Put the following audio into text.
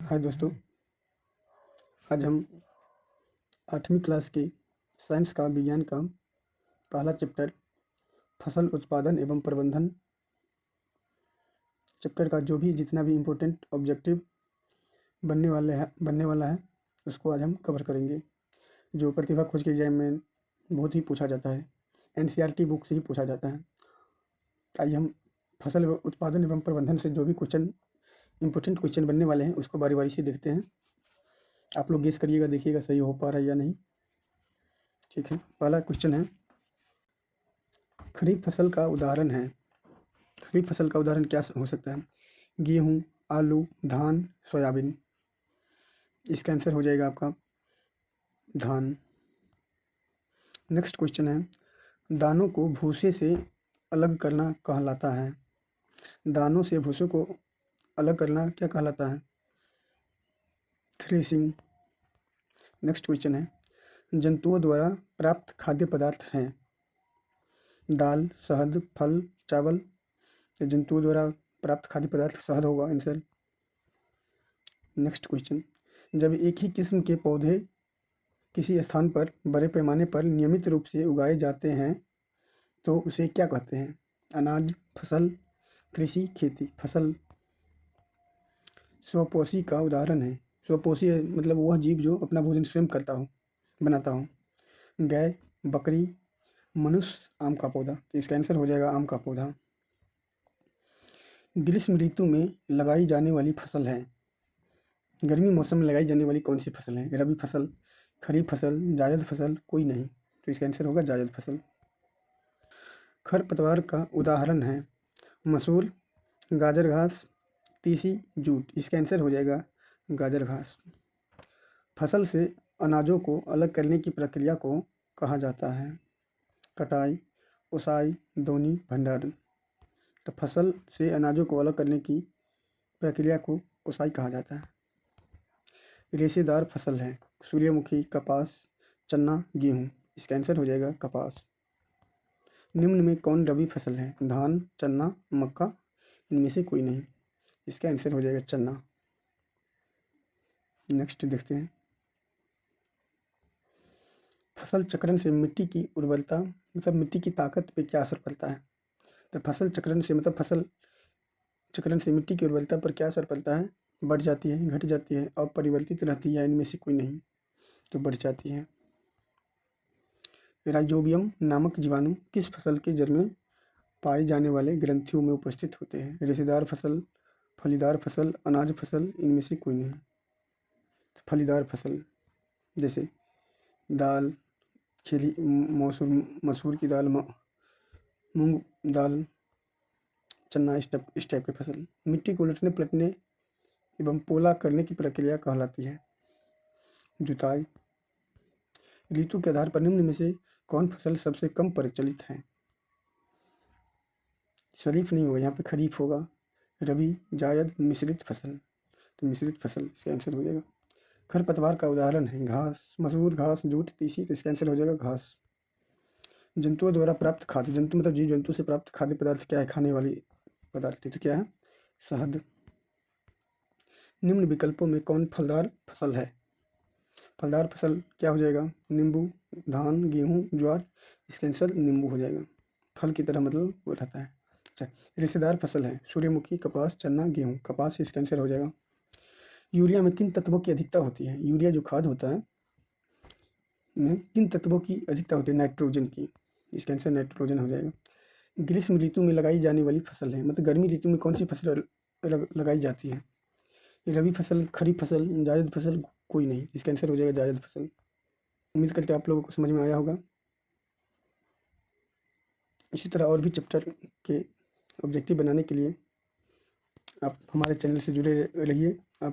हाय दोस्तों, आज हम 8वीं क्लास के साइंस का विज्ञान का पहला चैप्टर फसल उत्पादन एवं प्रबंधन चैप्टर का जो भी जितना भी इम्पोर्टेंट ऑब्जेक्टिव बनने वाला है उसको आज हम कवर करेंगे। जो प्रतिभा खोज के एग्जाम में बहुत ही पूछा जाता है, एनसीईआरटी बुक से ही पूछा जाता है। आइए हम फसल उत्पादन एवं प्रबंधन से जो भी इम्पोर्टेंट क्वेश्चन बनने वाले हैं उसको बारी बारी से देखते हैं। आप लोग गेस करिएगा, देखिएगा सही हो पा रहा है या नहीं। ठीक है, पहला क्वेश्चन है, खरीफ फसल का उदाहरण है। खरीफ फसल का उदाहरण क्या हो सकता है? गेहूँ, आलू, धान, सोयाबीन। इसका आंसर हो जाएगा आपका धान। नेक्स्ट क्वेश्चन है, दानों को भूसे से अलग करना कहलाता है। दानों से भूसे को अलग करना क्या कहलाता है? थ्रेसिंग। नेक्स्ट क्वेश्चन है, जंतुओं द्वारा प्राप्त खाद्य पदार्थ हैं। दाल, शहद, फल, चावल। जंतुओं द्वारा प्राप्त खाद्य पदार्थ शहद होगा आंसर। नेक्स्ट क्वेश्चन, जब एक ही किस्म के पौधे किसी स्थान पर बड़े पैमाने पर नियमित रूप से उगाए जाते हैं तो उसे क्या कहते हैं? अनाज, फसल, कृषि, खेती। फसल स्वपोषी का उदाहरण है। स्वपोषी मतलब वह जीव जो अपना भोजन स्वयं बनाता हो। गाय, बकरी, मनुष्य, आम का पौधा। तो इसका आंसर हो जाएगा आम का पौधा। ग्रीष्म ऋतु में लगाई जाने वाली फसल है। गर्मी मौसम में लगाई जाने वाली कौन सी फसल है? रबी फसल, खरीफ फसल, जायद फसल, कोई नहीं। तो इसका आंसर होगा जायद फसल। खरपतवार का उदाहरण है मसूर, गाजर घास, तीसी, जूट। इसका आंसर हो जाएगा गाजर घास। फसल से अनाजों को अलग करने की प्रक्रिया को कहा जाता है? कटाई, ओसाई, दौनी, भंडारण। तो फसल से अनाजों को अलग करने की प्रक्रिया को ओसाई कहा जाता है। रेशेदार फसल है सूर्यमुखी, कपास, चना, गेहूँ। इसका आंसर हो जाएगा कपास। निम्न में कौन रबी फसल है? धान, चना, मक्का, इनमें से कोई नहीं। इसका आंसर हो जाएगा चना। नेक्स्ट देखते हैं, फसल चक्रण से मिट्टी की उर्वरता मतलब मिट्टी की ताकत पे क्या असर पड़ता है? तो फसल चक्रण से मिट्टी की उर्वरता पर क्या असर पड़ता है? बढ़ जाती है, घट जाती है, अपरिवर्तित रहती है, इनमें से कोई नहीं। तो बढ़ जाती है। राइजोबियम नामक जीवाणु किस फसल के जड़ में पाए जाने वाले ग्रंथियों में उपस्थित होते हैं? रेशेदार फसल, फलीदार फसल, अनाज फसल, इनमें से कोई नहीं। तो फलीदार फसल जैसे दाल, खीरी, मसूर की दाल, मूंग दाल, चना, इस टाइप की फसल। मिट्टी को उलटने पलटने एवं पोला करने की प्रक्रिया कहलाती है जुताई। ऋतु के आधार पर निम्न में से कौन फसल सबसे कम प्रचलित है? शरीफ नहीं होगा, यहाँ पे खरीफ होगा। रबी, जायद, मिश्रित फसल। तो मिश्रित फसल इसका आंसर हो जाएगा। खरपतवार का उदाहरण है घास, मसूर, घास, जूट, तीसी। तो इसका आंसर हो जाएगा घास। जंतुओं द्वारा प्राप्त खाद्य, जंतु मतलब जीव जंतु से प्राप्त खाद्य पदार्थ क्या है? खाने वाली पदार्थ। तो क्या है? शहद। निम्न विकल्पों में कौन फलदार फसल है? फलदार फसल क्या हो जाएगा? नींबू, धान, गेहूँ, ज्वार। इसका आंसर नींबू हो जाएगा। फल की तरह मतलब वो रहता है। अच्छा, रेशेदार फसल है सूर्यमुखी, कपास, चना, गेहूँ। कपास इसका आंसर हो जाएगा। यूरिया में किन तत्वों की अधिकता होती है? यूरिया जो खाद होता है में किन तत्वों की अधिकता होती है? नाइट्रोजन की। इसका आंसर नाइट्रोजन हो जाएगा। ग्रीष्म ऋतु में लगाई जाने वाली फसल है मतलब गर्मी ऋतु में कौन सी फसल लगाई जाती है? रबी फसल, खरीफ फसल, जायद फसल, कोई नहीं। इसका आंसर हो जाएगा जायद फसल। उम्मीद करते हैं आप लोगों को समझ में आया होगा। इसी तरह और भी चैप्टर के ऑब्जेक्टिव बनाने के लिए आप हमारे चैनल से जुड़े रहिए। आप